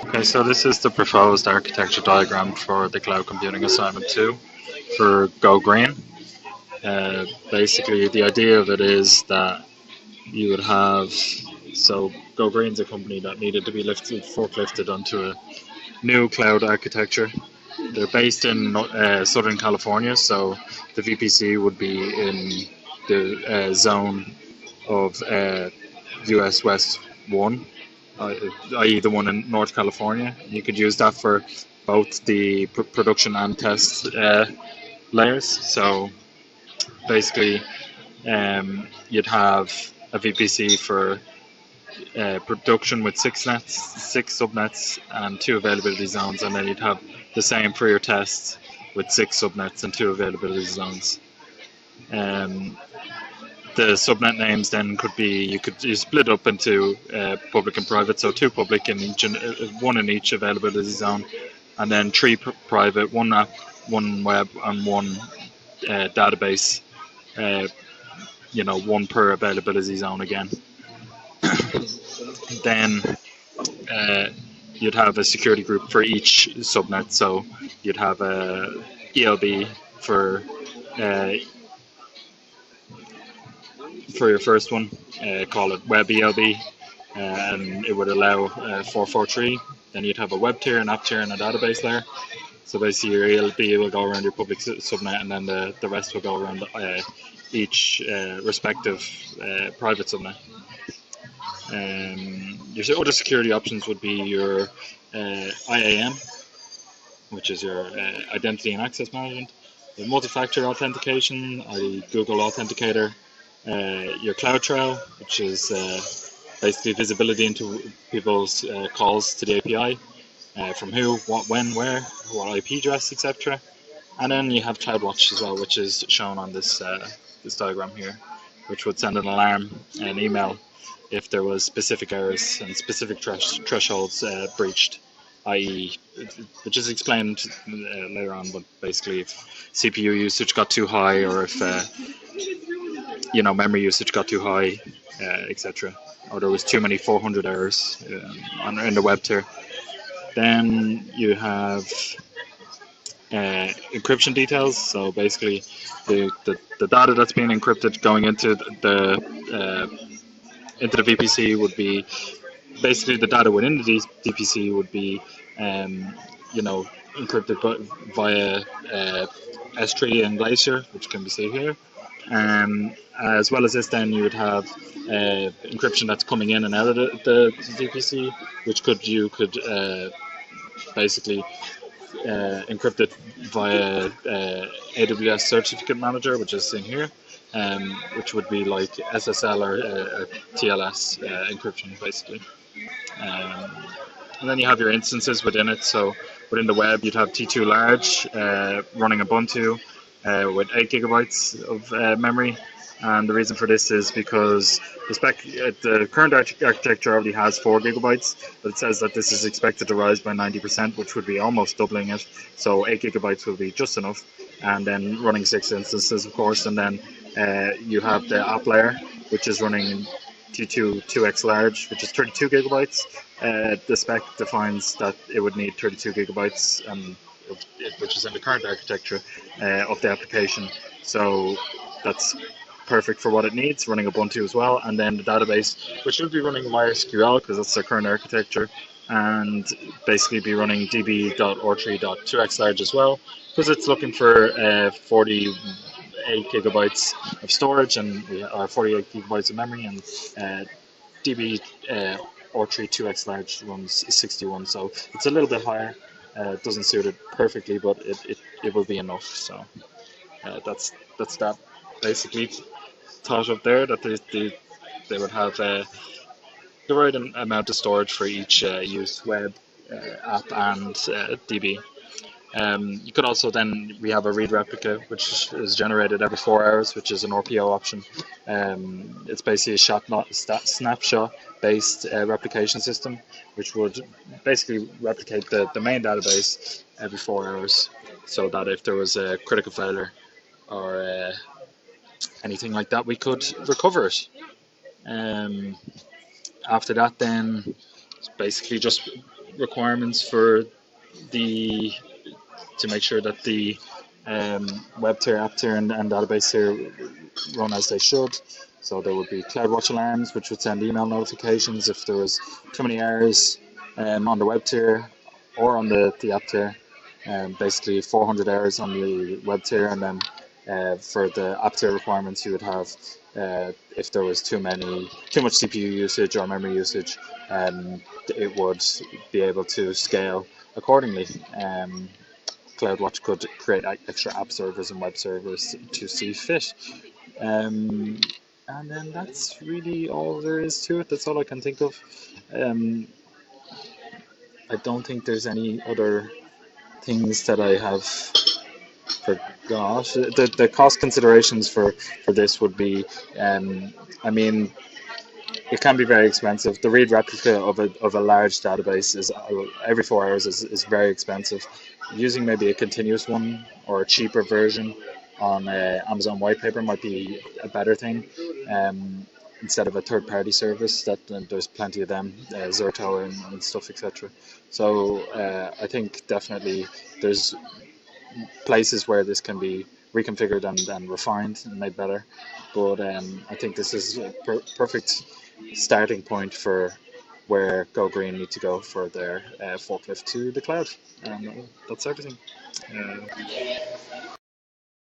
Okay, so this is the proposed architecture diagram for the Cloud Computing Assignment 2 for Go Green. Basically, the idea of it is that you would have, so Go Green's a company that needed to be forklifted onto a new cloud architecture. They're based in Southern California, so the VPC would be in the zone of US West 1, i.e. the one in North California. You could use that for both the production and test layers. So basically, you'd have a VPC for production with six subnets, and two availability zones, and then you'd have the same for your tests with six subnets and two availability zones. Um, the subnet names then could be you split up into public and private, so two public in each, one in each availability zone, and then three private, one app, one web, and one database. One per availability zone again. Then you'd have a security group for each subnet. So you'd have a ELB uh, for your first one, call it Web ELB, and it would allow 443. Then you'd have a web tier, an app tier, and a database layer. So basically your ELB will go around your public subnet, and then the rest will go around each respective private subnet. Your other security options would be your IAM, which is your identity and access management, your multi-factor authentication, Google Authenticator, your CloudTrail, which is basically visibility into people's calls to the API, from who, what, when, where, what IP address, etc. And then you have CloudWatch as well, which is shown on this diagram here, which would send an alarm, an email, if there was specific errors and specific thresholds breached, i.e., which is explained later on, but basically if CPU usage got too high, or if memory usage got too high, etc., or there was too many 400 errors in the web tier. Then you have encryption details. So basically, the data that's being encrypted going into the VPC would be basically the data within the VPC would be encrypted via S3 and Glacier, which can be seen here. As well as this, then you would have encryption that's coming in and out of the VPC, which you could basically encrypt it via AWS Certificate Manager, which is seen here, which would be like SSL or TLS encryption, basically. And then you have your instances within it. So within the web, you'd have T2 Large running Ubuntu with 8 gigabytes of memory. And the reason for this is because the current architecture already has 4 gigabytes, but it says that this is expected to rise by 90%, which would be almost doubling it. So 8 gigabytes will be just enough. And then running 6 instances, of course. And then you have the app layer, which is running T2 2x large, which is 32 gigabytes. The spec defines that it would need 32 gigabytes, which is in the current architecture of the application. So that's perfect for what it needs, running Ubuntu as well. And then the database, which should be running MySQL because that's their current architecture, and basically be running db.r3.2x large as well, because it's looking for 48 gigabytes of storage and 48 gigabytes of memory, and db R3 2x large runs 61, so it's a little bit higher. It doesn't suit it perfectly, but it will be enough. So that's that basically thought up there, that they would have the right amount of storage for each used web app and DB. You could also then, we have a read replica, which is generated every 4 hours, which is an RPO option. It's basically a snapshot-based replication system, which would basically replicate the main database every 4 hours, so that if there was a critical failure or anything like that, we could recover it. After that, then it's basically just requirements for the to make sure that the web tier, app tier, and database tier run as they should. So there would be CloudWatch alarms, which would send email notifications if there was too many errors on the web tier or on the app tier. Basically 400 errors on the web tier, and then for the app tier requirements, you would have if there was too much CPU usage or memory usage, it would be able to scale accordingly. CloudWatch could create extra app servers and web servers to see fit. Um, and then that's really all there is to it. That's all I can think of. Um, I don't think there's any other things that I have forgot. The cost considerations for this would be, I mean, it can be very expensive. The read replica of a large database is every 4 hours is very expensive. Using maybe a continuous one or a cheaper version on Amazon Whitepaper might be a better thing. Instead of a third-party service, that there's plenty of them, Zerto and stuff, etc. So I think definitely there's places where this can be reconfigured and refined and made better. But I think this is a perfect starting point for where Go Green need to go for their forklift to the cloud. And that's everything. Uh,